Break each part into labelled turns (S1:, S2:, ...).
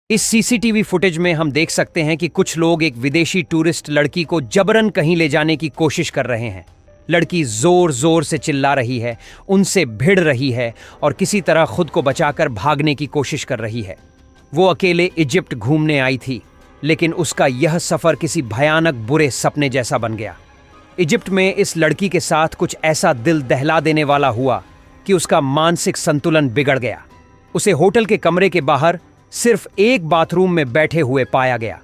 S1: इस CCTV footage में हम देख सकते हैं कि कुछ लोग एक विदेशी टूरिस्ट लड़की को जबरन कहीं ले जाने की कोशिश कर रहे हैं। लड़की जोर जोर से चिल्ला रही है, उनसे भिड़ रही है और किसी तरह खुद को बचाकर भागने की कोशिश कर रही है। वो अकेले इजिप्ट घूमने आई थी, लेकिन उसका यह सफर किसी भयानक बुरे सपने जैसा बन गया। इजिप्ट में इस लड़की के साथ कुछ ऐसा दिल दहला देने वाला हुआ कि उसका मानसिक संतुलन बिगड़ गया। उसे होटल के कमरे के बाहर सिर्फ एक बाथरूम में बैठे हुए पाया गया।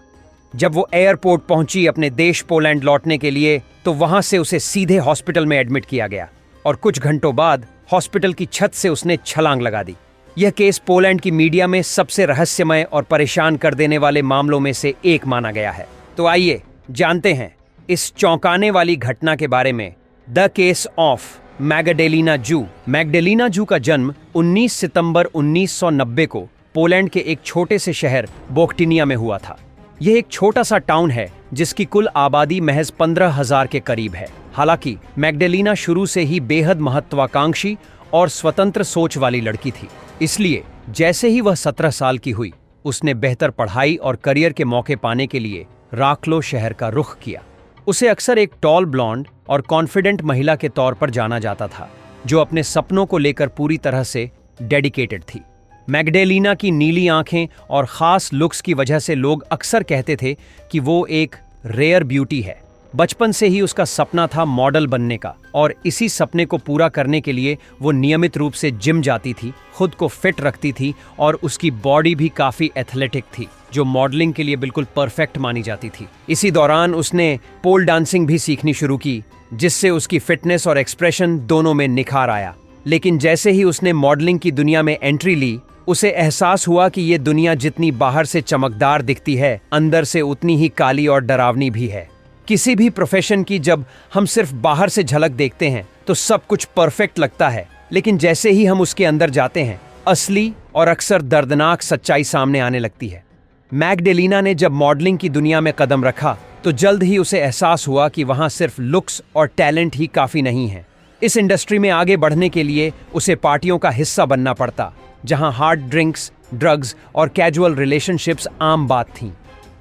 S1: जब वो एयरपोर्ट पहुंची अपने देश पोलैंड लौटने के लिए, तो वहां से उसे सीधे हॉस्पिटल में एडमिट किया गया और कुछ घंटों बाद हॉस्पिटल की छत से उसने छलांग लगा दी। यह केस पोलैंड की मीडिया में सबसे रहस्यमय और परेशान कर देने वाले मामलों में से एक माना गया है। तो आइए जानते हैं इस चौंकाने वाली घटना के बारे में। द केस ऑफ मैगडेलिना जू। मैगडेलिना जू का जन्म 19 सितंबर 1990 को पोलैंड के एक छोटे से शहर बोक्टिनिया में हुआ था। यह एक छोटा सा टाउन है जिसकी कुल आबादी महज 15,000 के करीब है। हालांकि मैगडेलिना शुरू से ही बेहद महत्वाकांक्षी और स्वतंत्र सोच वाली लड़की थी। इसलिए जैसे ही वह 17 साल की हुई, उसने बेहतर पढ़ाई और करियर के मौके पाने के लिए राक्लो शहर का रुख किया। उसे अक्सर एक टॉल ब्लॉन्ड और कॉन्फिडेंट महिला के तौर पर जाना जाता था, जो अपने सपनों को लेकर पूरी तरह से डेडिकेटेड थी। मैगडेलिना की नीली आंखें और खास लुक्स की वजह से लोग अक्सर कहते थे कि वो एक रेयर ब्यूटी है। बचपन से ही उसका सपना था मॉडल बनने का, और इसी सपने को पूरा करने के लिए वो नियमित रूप से जिम जाती थी, खुद को फिट रखती थी और उसकी बॉडी भी काफी एथलेटिक थी, जो मॉडलिंग के लिए बिल्कुल परफेक्ट मानी जाती थी। इसी दौरान उसने पोल डांसिंग भी सीखनी शुरू की, जिससे उसकी फिटनेस और एक्सप्रेशन दोनों में निखार आया। लेकिन जैसे ही उसने मॉडलिंग की दुनिया में एंट्री ली, उसे एहसास हुआ कि ये दुनिया जितनी बाहर से चमकदार दिखती है, अंदर से उतनी ही काली और डरावनी भी है। किसी भी प्रोफेशन की जब हम सिर्फ बाहर से झलक देखते हैं तो सब कुछ परफेक्ट लगता है, लेकिन जैसे ही हम उसके अंदर जाते हैं, असली और अक्सर दर्दनाक सच्चाई सामने आने लगती है। मैगडेलिना ने जब मॉडलिंग की दुनिया में कदम रखा, तो जल्द ही उसे एहसास हुआ कि वहां सिर्फ लुक्स और टैलेंट ही काफी नहीं है। इस इंडस्ट्री में आगे बढ़ने के लिए उसे पार्टियों का हिस्सा बनना पड़ता, जहां हार्ड ड्रिंक्स, ड्रग्स और कैजुअल रिलेशनशिप्स आम बात थीं।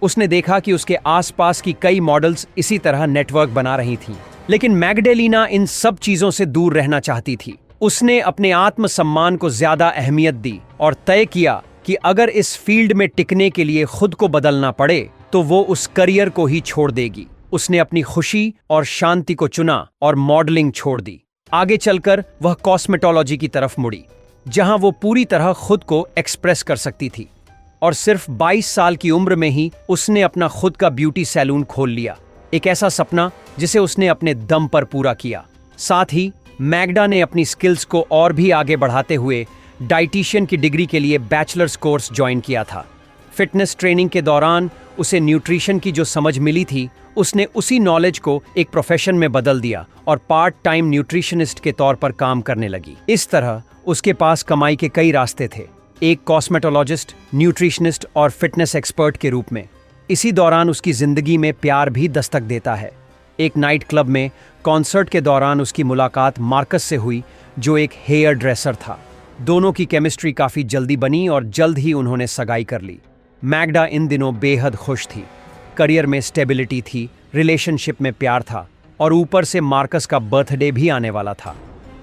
S1: उसने देखा कि उसके आसपास की कई मॉडल्स इसी तरह नेटवर्क बना रही थीं। लेकिन मैगडेलिना इन सब चीजों से दूर रहना चाहती थी। उसने अपने आत्मसम्मान को ज्यादा अहमियत दी और तय किया कि अगर इस फील्ड में टिकने के लिए खुद को बदलना पड़े, तो वो उस करियर को ही छोड़ देगी। उसने अपनी खुशी और शांति को चुना और मॉडलिंग छोड़ दी। आगे चलकर वह कॉस्मेटोलॉजी की तरफ मुड़ी, जहां वो पूरी तरह खुद को एक्सप्रेस कर सकती थी। और सिर्फ 22 साल की उम्र में ही उसने अपना खुद का ब्यूटी सैलून खोल लिया, एक ऐसा सपना जिसे उसने अपने दम पर पूरा किया। साथ ही मैगडा ने अपनी स्किल्स को और भी आगे बढ़ाते हुए डाइटिशियन की डिग्री के लिए बैचलर्स कोर्स ज्वाइन किया था। फिटनेस ट्रेनिंग के दौरान उसे न्यूट्रिशन की जो समझ मिली थी, उसने उसी नॉलेज को एक प्रोफेशन में बदल दिया और पार्ट टाइम न्यूट्रिशनिस्ट के तौर पर काम करने लगी। इस तरह उसके पास कमाई के कई रास्ते थे, एक कॉस्मेटोलॉजिस्ट, न्यूट्रिशनिस्ट और फिटनेस एक्सपर्ट के रूप में। इसी दौरान उसकी जिंदगी में प्यार भी दस्तक देता है। एक नाइट क्लब में कॉन्सर्ट के दौरान उसकी मुलाकात मार्कस से हुई, जो एक हेयर ड्रेसर था। दोनों की केमिस्ट्री काफी जल्दी बनी और जल्द ही उन्होंने सगाई कर ली। मैगडा इन दिनों बेहद खुश थी। करियर में स्टेबिलिटी थी, रिलेशनशिप में प्यार था और ऊपर से मार्कस का बर्थडे भी आने वाला था।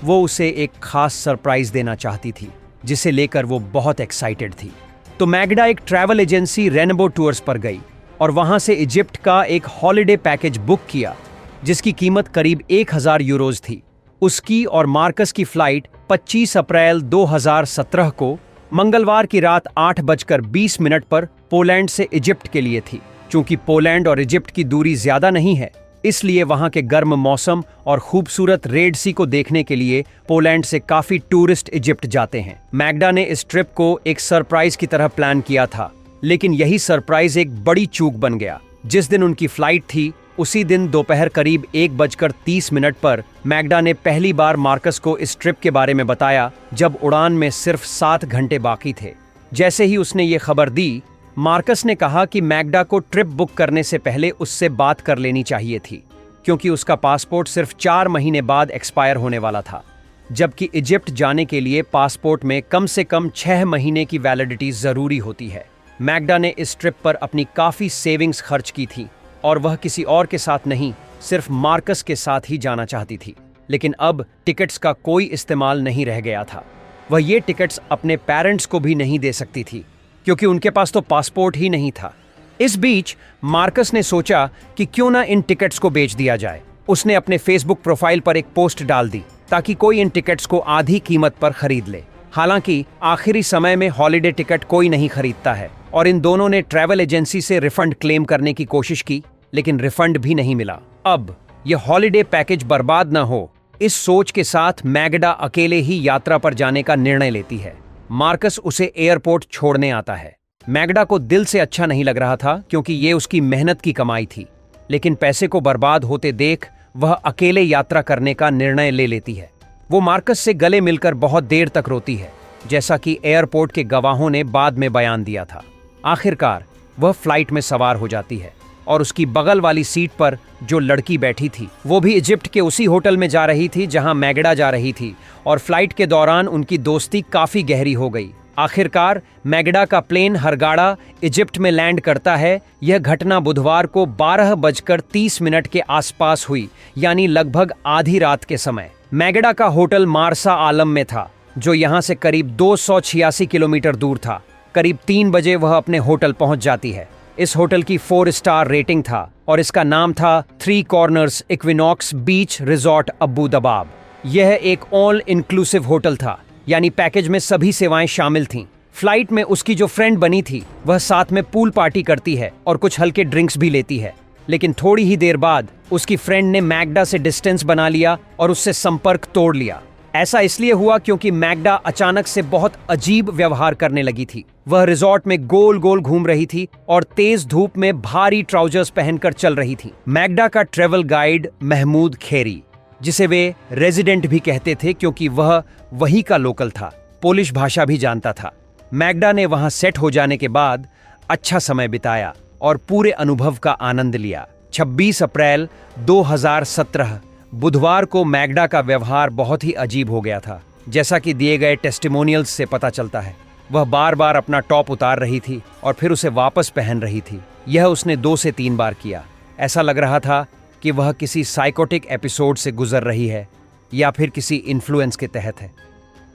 S1: वो उसे एक खास सरप्राइज देना चाहती थी, जिसे लेकर वो बहुत एक्साइटेड थी। तो मैगडा एक ट्रैवल एजेंसी रेनबो टूर्स पर गई और वहां से इजिप्ट का एक हॉलिडे पैकेज बुक किया, जिसकी कीमत करीब 1000 यूरोज थी। उसकी और मार्कस की फ्लाइट 25 अप्रैल 2017 को मंगलवार की रात 8:20 पर पोलैंड से इजिप्ट के लिए थी। चूंकि पोलैंड और इजिप्ट की दूरी ज्यादा नहीं है, इसलिए वहां के गर्म मौसम और खूबसूरत रेड सी को देखने के लिए पोलैंड से काफी टूरिस्ट इजिप्ट जाते हैं। मैगडा ने इस ट्रिप को एक सरप्राइज की तरह प्लान किया था, लेकिन यही सरप्राइज एक बड़ी चूक बन गया। जिस दिन उनकी फ्लाइट थी, उसी दिन दोपहर करीब 1:30 पर मैगडा ने पहली बार मार्कस को इस ट्रिप के बारे में बताया, जब उड़ान में सिर्फ 7 घंटे बाकी थे। जैसे ही उसने ये खबर दी, मार्कस ने कहा कि मैगडा को ट्रिप बुक करने से पहले उससे बात कर लेनी चाहिए थी, क्योंकि उसका पासपोर्ट सिर्फ 4 महीने बाद एक्सपायर होने वाला था, जबकि इजिप्ट जाने के लिए पासपोर्ट में कम से कम 6 महीने की वैलिडिटी जरूरी होती है। मैग्डा ने इस ट्रिप पर अपनी काफी सेविंग्स खर्च की थी और वह किसी और के साथ नहीं, सिर्फ मार्कस के साथ ही जाना चाहती थी। लेकिन अब टिकट्स का कोई इस्तेमाल नहीं रह गया था। वह ये टिकट्स अपने पेरेंट्स को भी नहीं दे सकती थी क्योंकि उनके पास तो पासपोर्ट ही नहीं था। इस बीच मार्कस ने सोचा कि क्यों ना इन टिकट्स को बेच दिया जाए। उसने अपने फेसबुक प्रोफाइल पर एक पोस्ट डाल दी ताकि कोई इन टिकट्स को आधी कीमत पर खरीद ले। हालांकि आखिरी समय में हॉलिडे टिकट कोई नहीं खरीदता है और इन दोनों ने ट्रैवल एजेंसी से रिफंड क्लेम करने की कोशिश की, लेकिन रिफंड भी नहीं मिला। अब यह हॉलिडे पैकेज बर्बाद न हो, इस सोच के साथ मैग्डा अकेले ही यात्रा पर जाने का निर्णय लेती है। मार्कस उसे एयरपोर्ट छोड़ने आता है। मैग्डा को दिल से अच्छा नहीं लग रहा था क्योंकि ये उसकी मेहनत की कमाई थी, लेकिन पैसे को बर्बाद होते देख वह अकेले यात्रा करने का निर्णय ले लेती है। वो मार्कस से गले मिलकर बहुत देर तक रोती है, जैसा कि एयरपोर्ट के गवाहों ने बाद में बयान दिया था। आखिरकार वह फ्लाइट में सवार हो जाती है और उसकी बगल वाली सीट पर जो लड़की बैठी थी वो भी इजिप्ट के उसी होटल में जा रही थी जहां मैग्डा जा रही थी और फ्लाइट के दौरान उनकी दोस्ती काफी गहरी हो गई। आखिरकार मैग्डा का प्लेन हरगाड़ा इजिप्ट में लैंड करता है। यह घटना बुधवार को 12:30 के आसपास हुई, यानी लगभग आधी रात के समय। मैग्डा का होटल मारसा आलम में था, जो यहां से करीब 286 किलोमीटर दूर था। करीब 3 बजे वह अपने होटल पहुंच जाती है। इस होटल की 4 स्टार रेटिंग था और इसका नाम था 3 corners equinox beach resort Abu दबाब। यह एक ऑल इंक्लूसिव होटल था, यानी पैकेज में सभी सेवाएं शामिल थीं। फ्लाइट में उसकी जो फ्रेंड बनी थी वह साथ में पूल पार्टी करती है और कुछ हल्के ड्रिंक्स भी लेती है। लेकिन थोड़ी ही देर बाद उसकी फ्रेंड ने मैग्डा से डिस्टेंस बना लिया और उससे संपर्क तोड़ लिया। ऐसा इसलिए हुआ क्योंकि मैग्डा अचानक से बहुत अजीब व्यवहार करने लगी थी। वह रिजॉर्ट में गोल गोल घूम रही थी और तेज धूप में भारी ट्राउजर्स पहनकर चल रही थी। मैग्डा का ट्रेवल गाइड महमूद खेरी, जिसे वे रेजिडेंट भी कहते थे क्योंकि वह वहीं का लोकल था, पोलिश भाषा भी जानता था। मैग्डा ने वहां सेट हो जाने के बाद अच्छा समय बिताया और पूरे अनुभव का आनंद लिया। 26 अप्रैल 2017 बुधवार को मैग्डा का व्यवहार बहुत ही अजीब हो गया था, जैसा कि दिए गए टेस्टिमोनियल्स से पता चलता है। वह बार बार अपना टॉप उतार रही थी और फिर उसे वापस पहन रही थी। यह उसने 2 से 3 बार किया। ऐसा लग रहा था कि वह किसी साइकोटिक एपिसोड से गुजर रही है या फिर किसी इन्फ्लुएंस के तहत है।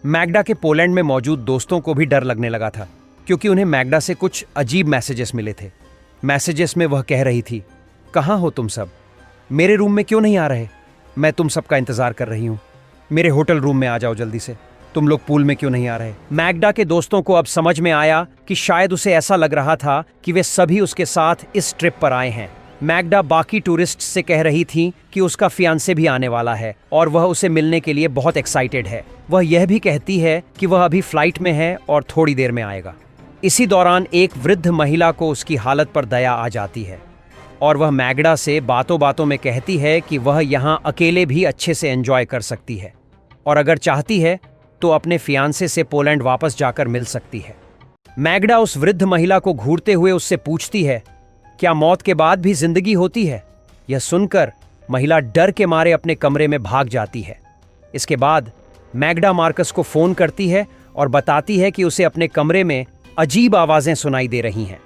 S1: मैग्डा के पोलैंड में मौजूद दोस्तों को भी डर लगने लगा था क्योंकि उन्हें मैग्डा से कुछ अजीब मैसेजेस मिले थे। मैसेजेस में वह कह रही थी, कहाँ हो तुम सब? मेरे रूम में क्यों नहीं आ रहे? मैं तुम सबका इंतजार कर रही हूँ। मेरे होटल रूम में आ जाओ जल्दी से। तुम लोग पूल में क्यों नहीं आ रहे? मैग्डा के दोस्तों को अब समझ में आया कि शायद उसे ऐसा लग रहा था कि वे सभी उसके साथ इस ट्रिप पर आए हैं। मैग्डा बाकी टूरिस्ट से कह रही थी कि उसका फियांसे भी आने वाला है और वह उसे मिलने के लिए बहुत एक्साइटेड है। वह यह भी कहती है कि वह अभी फ्लाइट में है और थोड़ी देर में आएगा। इसी दौरान एक वृद्ध महिला को उसकी हालत पर दया आ जाती है और वह मैग्डा से बातों बातों में कहती है कि वह यहाँ अकेले भी अच्छे से एंजॉय कर सकती है और अगर चाहती है तो अपने फियांसे से पोलैंड वापस जाकर मिल सकती है। मैग्डा उस वृद्ध महिला को घूरते हुए उससे पूछती है, क्या मौत के बाद भी जिंदगी होती है? यह सुनकर महिला डर के मारे अपने कमरे में भाग जाती है। इसके बाद मैग्डा मार्कस को फोन करती है और बताती है कि उसे अपने कमरे में अजीब आवाजें सुनाई दे रही हैं।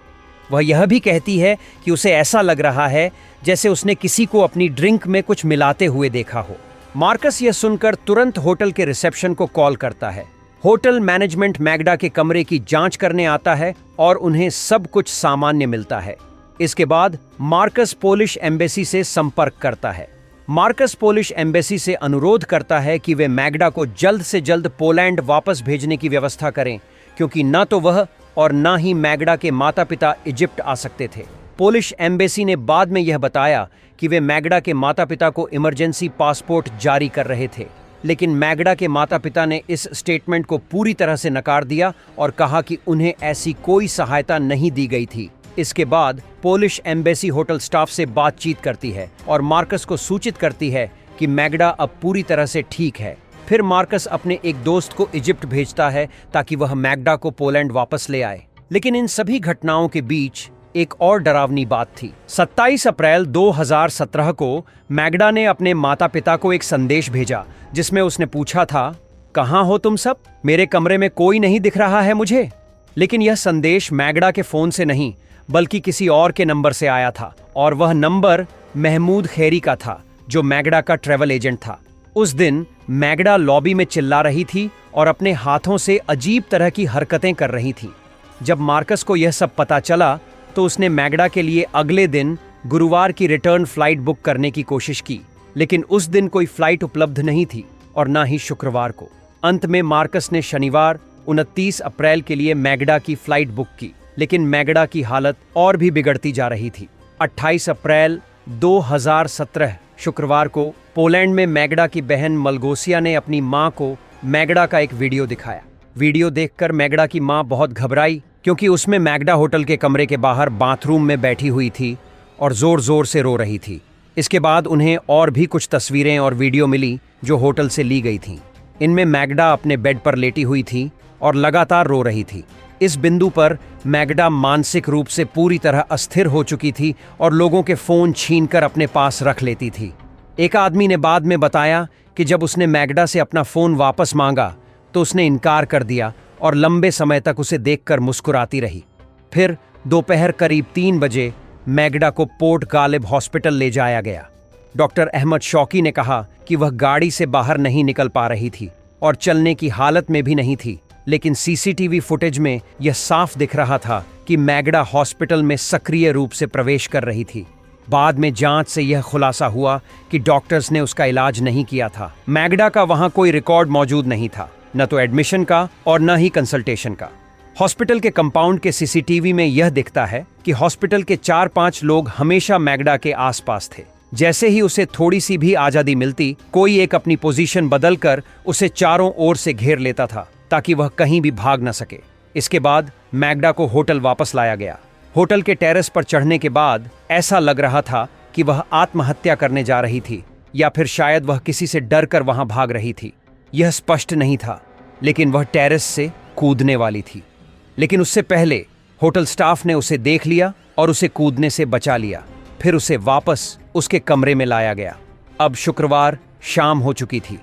S1: वह यह भी कहती है कि उसे ऐसा लग रहा है जैसे उसने किसी को अपनी ड्रिंक में कुछ मिलाते हुए देखा हो। मार्कस यह सुनकर तुरंत होटल के रिसेप्शन को कॉल करता है। होटल मैनेजमेंट मैग्डा के कमरे की जांच करने आता है और उन्हें सब कुछ सामान्य मिलता है। इसके बाद मार्कस पोलिश एम्बेसी से संपर्क करता है। मार्कस पोलिश एम्बेसी से अनुरोध करता है कि वे मैग्डा को जल्द से जल्द पोलैंड वापस भेजने की व्यवस्था करें, क्योंकि न तो वह और न ही मैग्डा के माता पिता इजिप्ट आ सकते थे। पोलिश एम्बेसी ने बाद में यह बताया कि वे मैग्डा के माता पिता को इमरजेंसी पासपोर्ट जारी कर रहे थे, लेकिन मैग्डा के माता पिता ने इस स्टेटमेंट को पूरी तरह से नकार दिया और कहा कि उन्हें ऐसी कोई सहायता नहीं दी गई थी। इसके बाद पोलिश एम्बेसी होटल स्टाफ से बातचीत करती है और मार्कस को सूचित करती है कि मैग्डा अब पूरी तरह से ठीक है। फिर मार्कस अपने एक दोस्त को इजिप्ट भेजता है ताकि वह मैग्डा को पोलैंड वापस ले आए। लेकिन इन सभी घटनाओं के बीच एक और डरावनी बात थी। 27 अप्रैल 2017 को मैग्डा ने अपने माता पिता को एक संदेश भेजा जिसमें उसने पूछा था, कहाँ हो तुम सब? मेरे कमरे में कोई नहीं दिख रहा है मुझे। लेकिन यह संदेश मैगडा के फोन से नहीं बल्कि किसी और के नंबर से आया था, और वह नंबर महमूद खैरी का था, जो मैगडा का ट्रैवल एजेंट था। उस दिन मैगडा लॉबी में चिल्ला रही थी और अपने हाथों से अजीब तरह की हरकतें कर रही थी। जब मार्कस को यह सब पता चला तो उसने मैगडा के लिए अगले दिन गुरुवार की रिटर्न फ्लाइट बुक करने की कोशिश की, लेकिन उस दिन कोई फ्लाइट उपलब्ध नहीं थी और ना ही शुक्रवार को। अंत में मार्कस ने शनिवार 29 अप्रैल के लिए मैगडा की फ्लाइट बुक की, लेकिन मैगडा की हालत और भी बिगड़ती जा रही थी। 28 अप्रैल 2017 शुक्रवार को पोलैंड में मैगडा की बहन मलगोसिया ने अपनी मां को मैगडा का एक वीडियो दिखाया। वीडियो देखकर मैगडा की मां बहुत घबराई, क्योंकि उसमें मैगडा होटल के कमरे के बाहर बाथरूम में बैठी हुई थी और जोर जोर से रो रही थी। इसके बाद उन्हें और भी कुछ तस्वीरें और वीडियो मिली जो होटल से ली गई थीं। इनमें मैगडा अपने बेड पर लेटी हुई थी और लगातार रो रही थी। इस बिंदु पर मैगडा मानसिक रूप से पूरी तरह अस्थिर हो चुकी थी और लोगों के फोन छीनकर अपने पास रख लेती थी। एक आदमी ने बाद में बताया कि जब उसने मैगडा से अपना फोन वापस मांगा तो उसने इनकार कर दिया और लंबे समय तक उसे देखकर मुस्कुराती रही। फिर दोपहर करीब 3 बजे मैगडा को पोर्ट गालिब हॉस्पिटल ले जाया गया। डॉक्टर अहमद शौकी ने कहा कि वह गाड़ी से बाहर नहीं निकल पा रही थी और चलने की हालत में भी नहीं थी, लेकिन सीसीटीवी फुटेज में यह साफ दिख रहा था कि मैगडा हॉस्पिटल में सक्रिय रूप से प्रवेश कर रही थी। बाद में जांच से यह खुलासा हुआ कि डॉक्टर्स ने उसका इलाज नहीं किया था। मैगडा का वहां कोई रिकॉर्ड मौजूद नहीं था, न तो एडमिशन का और न ही कंसल्टेशन का। हॉस्पिटल के कंपाउंड के सीसीटीवी में यह दिखता है कि हॉस्पिटल के 4-5 लोग हमेशा मैगडा के आसपास थे। जैसे ही उसे थोड़ी सी भी आजादी मिलती, कोई एक अपनी पोजीशन बदलकर उसे चारों ओर से घेर लेता था ताकि वह कहीं भी भाग न सके। इसके बाद मैगडा को होटल वापस लाया गया। होटल के टेरेस पर चढ़ने के बाद ऐसा लग रहा था कि वह आत्महत्या करने जा रही थी, या फिर शायद वह किसी से डर कर वहां भाग रही थी। यह स्पष्ट नहीं था, लेकिन वह टेरेस से कूदने वाली थी। लेकिन उससे पहले होटल स्टाफ ने उसे देख लिया और उसे कूदने से बचा लिया। फिर उसे वापस उसके कमरे में लाया गया। अब शुक्रवार शाम हो चुकी थी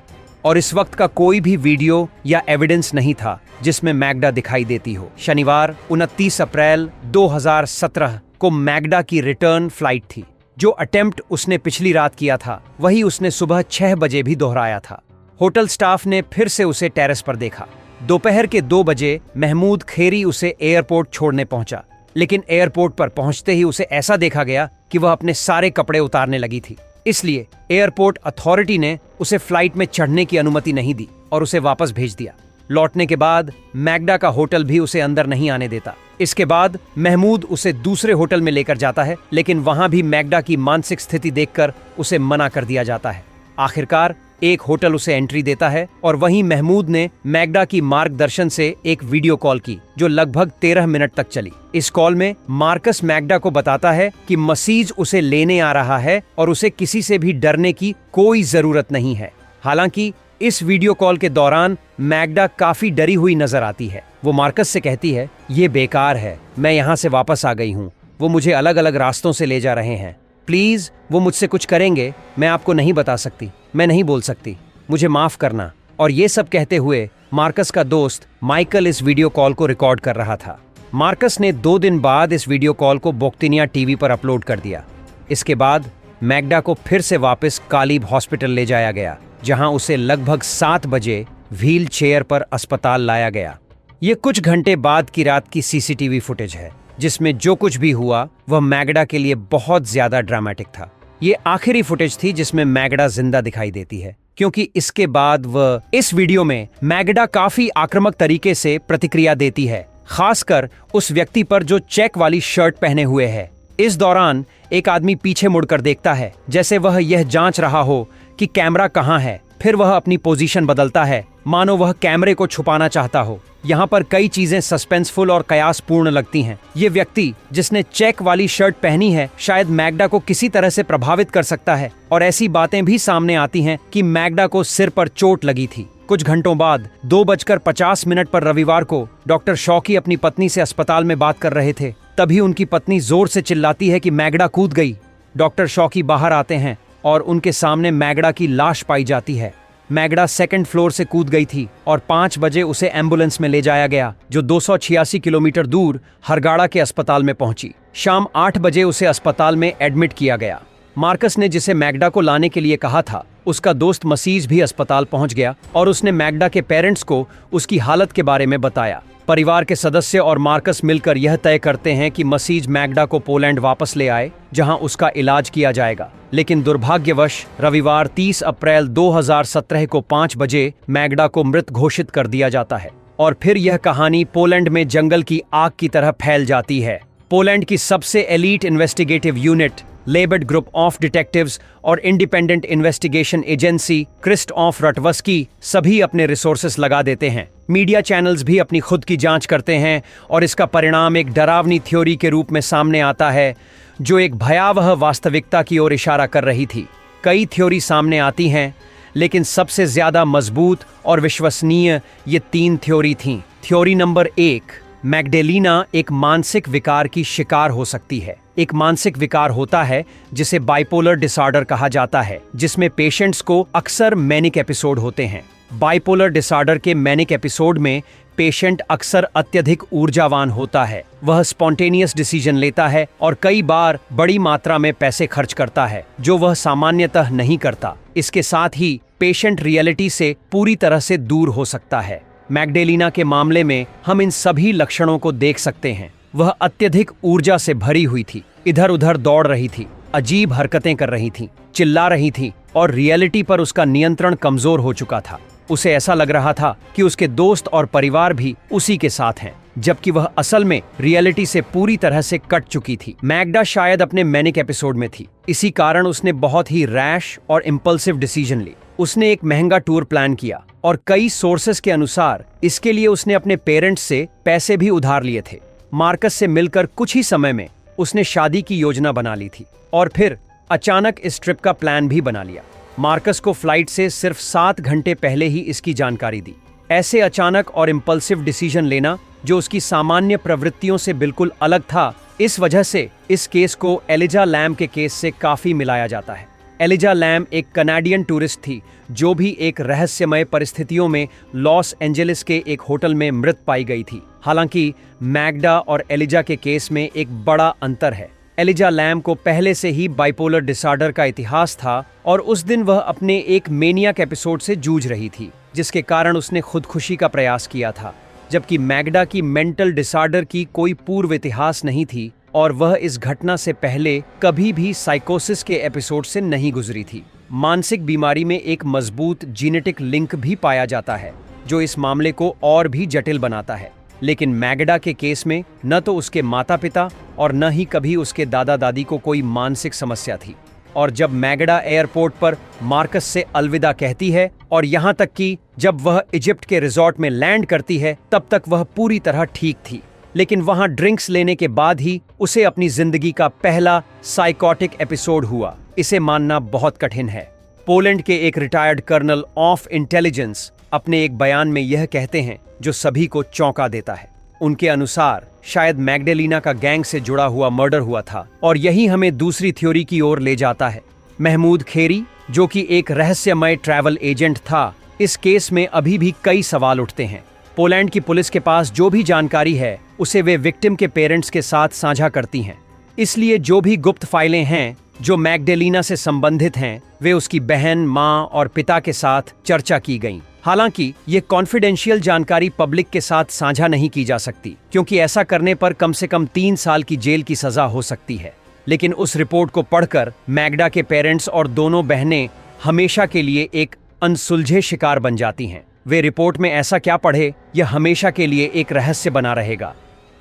S1: और इस वक्त का कोई भी वीडियो या एविडेंस नहीं था जिसमें मैगडा दिखाई देती हो। शनिवार 29 अप्रैल 2017 को मैगडा की रिटर्न फ्लाइट थी। जो अटेम्प्ट उसने पिछली रात किया था वही उसने सुबह 6 बजे भी दोहराया था। होटल स्टाफ ने फिर से उसे टेरेस पर देखा। दोपहर के 2 बजे महमूद खैरी उसे एयरपोर्ट छोड़ने पहुंचा, लेकिन एयरपोर्ट पर पहुंचते ही उसे ऐसा देखा गया कि वह अपने सारे कपड़े उतारने लगी थी। इसलिए एयरपोर्ट अथॉरिटी ने उसे फ्लाइट में चढ़ने की अनुमति नहीं दी और उसे वापस भेज दिया। लौटने के बाद मैगडा का होटल भी उसे अंदर नहीं आने देता। इसके बाद महमूद उसे दूसरे होटल में लेकर जाता है, लेकिन वहां भी मैगडा की मानसिक स्थिति देखकर उसे मना कर दिया जाता है। आखिरकार एक होटल उसे एंट्री देता है और वहीं महमूद ने मैगडा की मार्गदर्शन से एक वीडियो कॉल की जो लगभग 13 मिनट तक चली। इस कॉल में मार्कस मैगडा को बताता है कि मसीज उसे लेने आ रहा है और उसे किसी से भी डरने की कोई जरूरत नहीं है। हालांकि इस वीडियो कॉल के दौरान मैगडा काफी डरी हुई नजर आती है। वो मार्कस से कहती है, ये बेकार है, मैं यहाँ से वापस आ गई हूँ, वो मुझे अलग अलग रास्तों से ले जा रहे हैं, प्लीज वो मुझसे कुछ करेंगे, मैं आपको नहीं बता सकती, मैं नहीं बोल सकती, मुझे माफ करना। और ये सब कहते हुए मार्कस का दोस्त माइकल इस वीडियो कॉल को रिकॉर्ड कर रहा था। मार्कस ने 2 दिन बाद इस वीडियो कॉल को बोक्तिनिया टीवी पर अपलोड कर दिया। इसके बाद मैगडा को फिर से वापस कालिब हॉस्पिटल ले जाया गया, जहां उसे लगभग 7 बजे व्हील चेयर पर अस्पताल लाया गया। ये कुछ घंटे बाद की रात की सीसीटीवी फुटेज है, जिसमें जो कुछ भी हुआ वह मैगडा के लिए बहुत ज्यादा ड्रामेटिक था। ये आखिरी फुटेज थी जिसमें मैगडा जिंदा दिखाई देती है, क्योंकि इसके बाद वह इस वीडियो में मैगडा काफी आक्रामक तरीके से प्रतिक्रिया देती है, खासकर उस व्यक्ति पर जो चेक वाली शर्ट पहने हुए है। इस दौरान एक आदमी पीछे मुड़कर देखता है, जैसे वह यह जांच रहा हो कि कैमरा कहाँ है। फिर वह अपनी पोजीशन बदलता है, मानो वह कैमरे को छुपाना चाहता हो। यहाँ पर कई चीजें सस्पेंसफुल और कयासपूर्ण लगती हैं। ये व्यक्ति जिसने चेक वाली शर्ट पहनी है शायद मैगडा को किसी तरह से प्रभावित कर सकता है, और ऐसी बातें भी सामने आती हैं कि मैगडा को सिर पर चोट लगी थी। कुछ घंटों बाद 2:50 पर रविवार को डॉक्टर शौकी अपनी पत्नी से अस्पताल में बात कर रहे थे। तभी उनकी पत्नी जोर से चिल्लाती है कि मैगडा कूद गई। डॉक्टर शौकी बाहर आते हैं और उनके सामने मैगडा की लाश पाई जाती है। मैगडा सेकंड फ्लोर से कूद गई थी और 5 बजे उसे एम्बुलेंस में ले जाया गया, जो 286 किलोमीटर दूर हरगाड़ा के अस्पताल में पहुंची। शाम 8 बजे उसे अस्पताल में एडमिट किया गया। मार्कस ने जिसे मैगडा को लाने के लिए कहा था, उसका दोस्त मसीज भी अस्पताल पहुंच गया और उसने मैगडा के पेरेंट्स को उसकी हालत के बारे में बताया। परिवार के सदस्य और मार्कस मिलकर यह तय करते हैं कि मसीज मैगडा को पोलैंड वापस ले आए, जहां उसका इलाज किया जाएगा। लेकिन दुर्भाग्यवश रविवार 30 अप्रैल 2017 को 5 बजे मैगडा को मृत घोषित कर दिया जाता है। और फिर यह कहानी पोलैंड में जंगल की आग की तरह फैल जाती है। पोलैंड की सबसे elite investigative unit Lambert group of detectives और इंडिपेंडेंट इन्वेस्टिगेशन एजेंसी क्रिस्टॉफ रटवस्की सभी अपने रिसोर्सेस लगा देते हैं। मीडिया चैनल्स भी अपनी खुद की जांच करते हैं और इसका परिणाम एक डरावनी थ्योरी के रूप में सामने आता है, जो एक भयावह वास्तविकता की ओर इशारा कर रही थी। कई थ्योरी सामने आती हैं, लेकिन सबसे ज्यादा मजबूत और विश्वसनीय ये 3 थ्योरी थीं। थ्योरी नंबर 1, मैग्डेलिना एक मानसिक विकार की शिकार हो सकती है। एक मानसिक विकार होता है जिसे बाइपोलर डिसऑर्डर कहा जाता है, जिसमें पेशेंट्स को अक्सर मैनिक एपिसोड होते हैं। बाइपोलर डिसऑर्डर के मैनिक एपिसोड में पेशेंट अक्सर अत्यधिक ऊर्जावान होता है। वह स्पॉन्टेनियस डिसीजन लेता है और कई बार बड़ी मात्रा में पैसे खर्च करता है, जो वह सामान्यतः नहीं करता। इसके साथ ही पेशेंट रियलिटी से पूरी तरह से दूर हो सकता है। मैग्डेलिना के मामले में हम इन सभी लक्षणों को देख सकते हैं। वह अत्यधिक ऊर्जा से भरी हुई थी, इधर उधर दौड़ रही थी, अजीब हरकतें कर रही थी, चिल्ला रही थी और रियलिटी पर उसका नियंत्रण कमजोर हो चुका था। उसे ऐसा लग रहा था कि उसके दोस्त और परिवार भी उसी के साथ हैं, जबकि वह असल में रियलिटी से पूरी तरह से कट चुकी थी। मैगडा शायद अपने मैनिक एपिसोड में थी। इसी कारण उसने बहुत ही रैश और इम्पल्सिव डिसीजन ली। उसने एक महंगा टूर प्लान किया और कई सोर्सेस के अनुसार इसके लिए उसने अपने पेरेंट्स से पैसे भी उधार लिए थे। मार्कस से मिलकर कुछ ही समय में उसने शादी की योजना बना ली थी और फिर अचानक इस ट्रिप का प्लान भी बना लिया। मार्कस को फ्लाइट से सिर्फ 7 घंटे पहले ही इसकी जानकारी दी। ऐसे अचानक और इम्पल्सिव डिसीजन लेना, जो उसकी सामान्य प्रवृत्तियों से बिल्कुल अलग था, इस वजह से इस केस को एलिजा लैम के केस से काफी मिलाया जाता है। एलिजा लैम एक कनाडियन टूरिस्ट थी, जो भी एक रहस्यमय परिस्थितियों में लॉस एंजेलिस के एक होटल में मृत पाई गई थी। हालांकि मैगडा और एलिजा के केस में एक बड़ा अंतर है। एलिजा लैम को पहले से ही बाइपोलर डिसऑर्डर का इतिहास था और उस दिन वह अपने एक मेनियक एपिसोड से जूझ रही थी, जिसके कारण उसने खुदकुशी का प्रयास किया था। जबकि मैगडा की मेंटल डिसऑर्डर की कोई पूर्व इतिहास नहीं थी और वह इस घटना से पहले कभी भी साइकोसिस के एपिसोड से नहीं गुजरी थी। मानसिक बीमारी में एक मजबूत जीनेटिक लिंक भी पाया जाता है, जो इस मामले को और भी जटिल बनाता है। लेकिन मैगडा के केस में न तो उसके माता पिता और न ही कभी उसके दादा दादी को कोई मानसिक समस्या थी। और जब मैगडा एयरपोर्ट पर मार्कस से अलविदा कहती है और यहाँ तक कि जब वह इजिप्ट के रिजॉर्ट में लैंड करती है, तब तक वह पूरी तरह ठीक थी। लेकिन वहां ड्रिंक्स लेने के बाद ही उसे अपनी जिंदगी का पहला साइकोटिक एपिसोड हुआ। इसे मानना बहुत कठिन है। पोलैंड के एक रिटायर्ड कर्नल ऑफ इंटेलिजेंस अपने एक बयान में यह कहते हैं, जो सभी को चौंका देता है। उनके अनुसार शायद मैग्डेलिना का गैंग से जुड़ा हुआ मर्डर हुआ था और यही हमें दूसरी थ्योरी की ओर ले जाता है। महमूद खेरी, जो कि एक रहस्यमय ट्रैवल एजेंट था, इस केस में अभी भी कई सवाल उठते हैं। पोलैंड की पुलिस के पास जो भी जानकारी है, उसे वे विक्टिम के पेरेंट्स के साथ साझा करती हैं। इसलिए जो भी गुप्त फाइलें हैं जो मैग्डेलिना से संबंधित हैं, वे उसकी बहन, माँ और पिता के साथ चर्चा की गईं। हालांकि ये कॉन्फिडेंशियल जानकारी पब्लिक के साथ साझा नहीं की जा सकती, क्योंकि ऐसा करने पर कम से कम 3 साल की जेल की सजा हो सकती है। लेकिन उस रिपोर्ट को पढ़कर मैगडा के पेरेंट्स और दोनों बहनें हमेशा के लिए एक अनसुलझे शिकार बन जाती हैं। वे रिपोर्ट में ऐसा क्या पढ़े, यह हमेशा के लिए एक रहस्य बना रहेगा।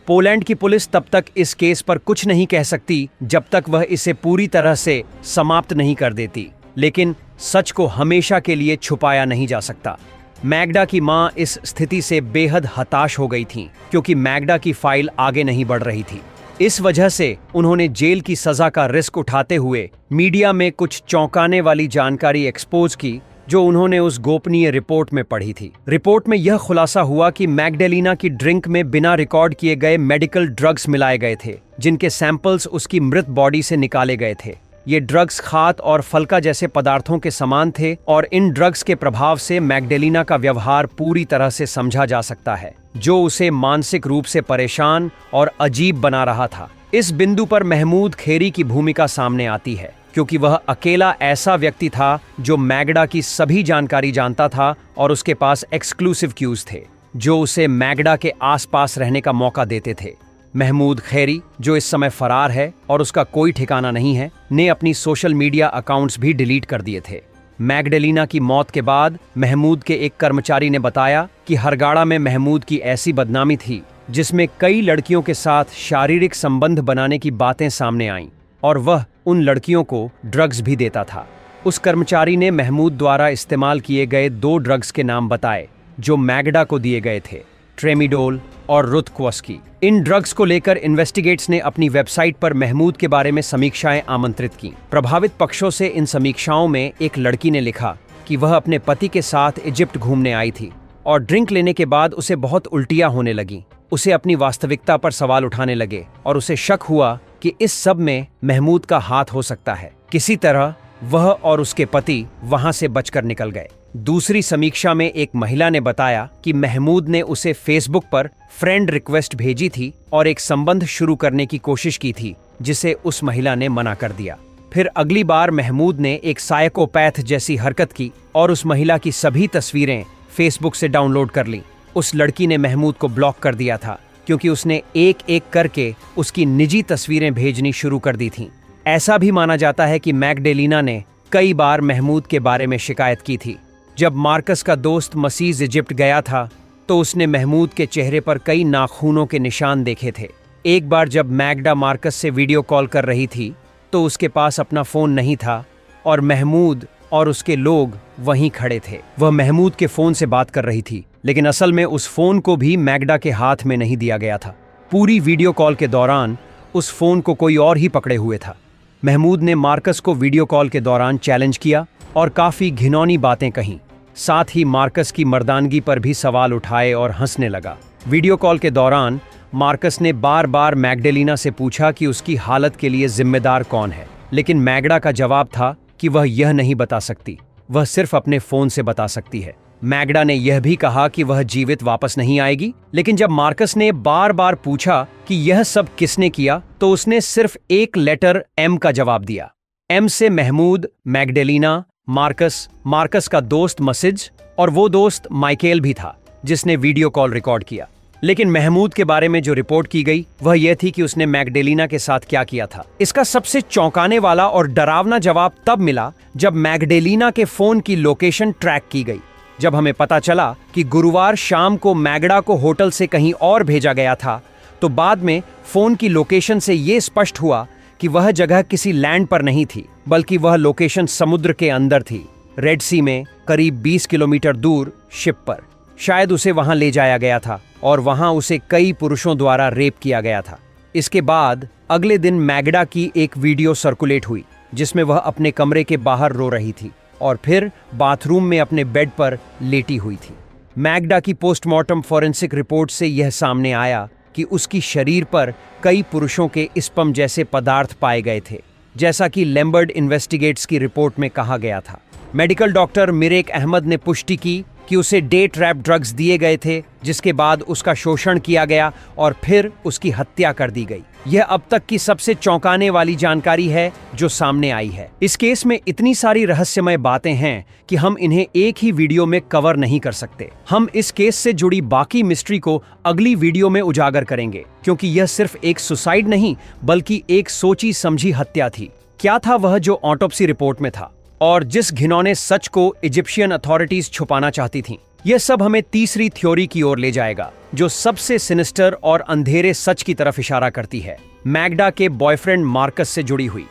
S1: पोलैंड की पुलिस तब तक इस केस पर कुछ नहीं कह सकती जब तक वह इसे पूरी तरह से समाप्त नहीं कर देती। लेकिन सच को हमेशा के लिए छुपाया नहीं जा सकता। मैगडा की मां इस स्थिति से बेहद हताश हो गई थीं, क्योंकि मैगडा की फाइल आगे नहीं बढ़ रही थी। इस वजह से उन्होंने जेल की सजा का रिस्क उठाते हुए मीडिया में कुछ चौंकाने वाली जानकारी एक्सपोज की, जो उन्होंने उस गोपनीय रिपोर्ट में पढ़ी थी। रिपोर्ट में यह खुलासा हुआ कि मैग्डेलिना की ड्रिंक में बिना रिकॉर्ड किए गए मेडिकल ड्रग्स मिलाए गए थे, जिनके सैंपल्स उसकी मृत बॉडी से निकाले गए थे। ये ड्रग्स खात और फलका जैसे पदार्थों के समान थे और इन ड्रग्स के प्रभाव से मैग्डेलिना का व्यवहार पूरी तरह से समझा जा सकता है, जो उसे मानसिक रूप से परेशान और अजीब बना रहा था। इस बिंदु पर महमूद खेरी की भूमिका सामने आती है, क्योंकि वह अकेला ऐसा व्यक्ति था जो मैगडा की सभी जानकारी जानता था और उसके पास एक्सक्लूसिव क्यूज थे जो उसे मैगडा के आसपास रहने का मौका देते थे। महमूद खेरी, जो इस समय फरार है और उसका कोई ठिकाना नहीं है, ने अपनी सोशल मीडिया अकाउंट्स भी डिलीट कर दिए थे। मैग्डेलिना की मौत के बाद महमूद के एक कर्मचारी ने बताया कि हरगाड़ा में महमूद की ऐसी बदनामी थी जिसमें कई लड़कियों के साथ शारीरिक संबंध बनाने की बातें सामने आईं और वह उन लड़कियों को ड्रग्स भी देता था। उस कर्मचारी ने महमूद द्वारा इस्तेमाल किए गए 2 ड्रग्स के नाम बताए जो मैगडा को दिए गए थे, ट्रेमिडोल और रुतक्वस्की। इन ड्रग्स को लेकर इन्वेस्टिगेट्स ने अपनी वेबसाइट पर महमूद के बारे में समीक्षाएं आमंत्रित की। प्रभावित पक्षों से इन समीक्षाओं में एक लड़की ने लिखा कि वह अपने पति के साथ इजिप्ट घूमने आई थी और ड्रिंक लेने के बाद उसे बहुत उल्टियां होने लगी। उसे अपनी वास्तविकता पर सवाल उठाने लगे और उसे शक हुआ कि इस सब में महमूद का हाथ हो सकता है। किसी तरह वह और उसके पति वहां से बचकर निकल गए। दूसरी समीक्षा में एक महिला ने बताया कि महमूद ने उसे फेसबुक पर फ्रेंड रिक्वेस्ट भेजी थी और एक संबंध शुरू करने की कोशिश की थी, जिसे उस महिला ने मना कर दिया। फिर अगली बार महमूद ने एक साइकोपैथ जैसी हरकत की और उस महिला की सभी तस्वीरें फेसबुक से डाउनलोड कर ली। उस लड़की ने महमूद को ब्लॉक कर दिया था क्योंकि उसने एक एक करके उसकी निजी तस्वीरें भेजनी शुरू कर दी थीं। ऐसा भी माना जाता है कि मैग्डेलिना ने कई बार महमूद के बारे में शिकायत की थी। जब मार्कस का दोस्त मसीज इजिप्ट गया था तो उसने महमूद के चेहरे पर कई नाखूनों के निशान देखे थे। एक बार जब मैगडा मार्कस से वीडियो कॉल कर रही थी तो उसके पास अपना फोन नहीं था और महमूद और उसके लोग वहीं खड़े थे। वह महमूद के फोन से बात कर रही थी, लेकिन असल में उस फोन को भी मैगडा के हाथ में नहीं दिया गया था। पूरी वीडियो कॉल के दौरान उस फोन को कोई और ही पकड़े हुए था। महमूद ने मार्कस को वीडियो कॉल के दौरान चैलेंज किया और काफी घिनौनी बातें कहीं। साथ ही मार्कस की मर्दानगी पर भी सवाल उठाए और हंसने लगा। वीडियो कॉल के दौरान मार्कस ने बार बार मैग्डेलिना से पूछा कि उसकी हालत के लिए जिम्मेदार कौन है, लेकिन मैगडा का जवाब था कि वह यह नहीं बता सकती, वह सिर्फ अपने फोन से बता सकती है। मैगडा ने यह भी कहा कि वह जीवित वापस नहीं आएगी, लेकिन जब मार्कस ने बार बार पूछा कि यह सब किसने किया तो उसने सिर्फ एक लेटर एम का जवाब दिया। एम से महमूद, मैग्डेलिना, मार्कस का दोस्त मसिज और वो दोस्त माइकेल भी था जिसने वीडियो कॉल रिकॉर्ड किया। लेकिन महमूद के बारे में जो रिपोर्ट की गई वह यह थी कि उसने मैग्डेलिना के साथ क्या किया था। इसका सबसे चौंकाने वाला और डरावना जवाब तब मिला जब मैग्डेलिना के फोन की लोकेशन ट्रैक की गई। जब हमें पता चला कि गुरुवार शाम को मैगडा को होटल से कहीं और भेजा गया था, तो बाद में फोन की लोकेशन से यह स्पष्ट हुआ कि वह जगह किसी लैंड पर नहीं थी, बल्कि वह लोकेशन समुद्र के अंदर थी, रेड सी में करीब 20 किलोमीटर दूर शिप पर। शायद उसे वहां ले जाया गया था और वहां उसे कई पुरुषों द्वारा रेप किया गया था। इसके बाद अगले दिन मैगडा की एक वीडियो सर्कुलेट हुई जिसमें वह अपने कमरे के बाहर रो रही थी और फिर बाथरूम में अपने बेड पर लेटी हुई थी। मैगडा की पोस्टमार्टम फॉरेंसिक रिपोर्ट से यह सामने आया कि उसकी शरीर पर कई पुरुषों के स्पर्म जैसे पदार्थ पाए गए थे, जैसा कि लैम्बर्ट इन्वेस्टिगेट्स की रिपोर्ट में कहा गया था। मेडिकल डॉक्टर मिरेक अहमद ने पुष्टि की कि उसे डे ट्रैप ड्रग्स दिए गए थे, जिसके बाद उसका शोषण किया गया और फिर उसकी हत्या कर दी गई। यह अब तक की सबसे चौंकाने वाली जानकारी है जो सामने आई है। इस केस में इतनी सारी रहस्यमय बातें हैं कि हम इन्हें एक ही वीडियो में कवर नहीं कर सकते। हम इस केस से जुड़ी बाकी मिस्ट्री को अगली वीडियो में उजागर करेंगे, क्योंकि यह सिर्फ एक सुसाइड नहीं बल्कि एक सोची समझी हत्या थी। क्या था वह जो ऑटोप्सी रिपोर्ट में था और जिस घिनौने सच को इजिप्शियन अथॉरिटीज छुपाना चाहती थीं? यह सब हमें तीसरी थ्योरी की ओर ले जाएगा, जो सबसे सिनिस्टर और अंधेरे सच की तरफ इशारा करती है, मैगडा के बॉयफ्रेंड मार्कस से जुड़ी हुई।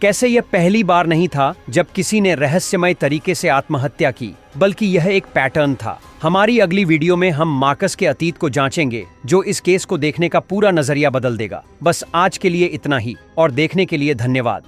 S1: कैसे यह पहली बार नहीं था जब किसी ने रहस्यमय तरीके से आत्महत्या की, बल्कि यह एक पैटर्न था। हमारी अगली वीडियो में हम मार्कस के अतीत को जांचेंगे, जो इस केस को देखने का पूरा नजरिया बदल देगा। बस आज के लिए इतना ही और देखने के लिए धन्यवाद।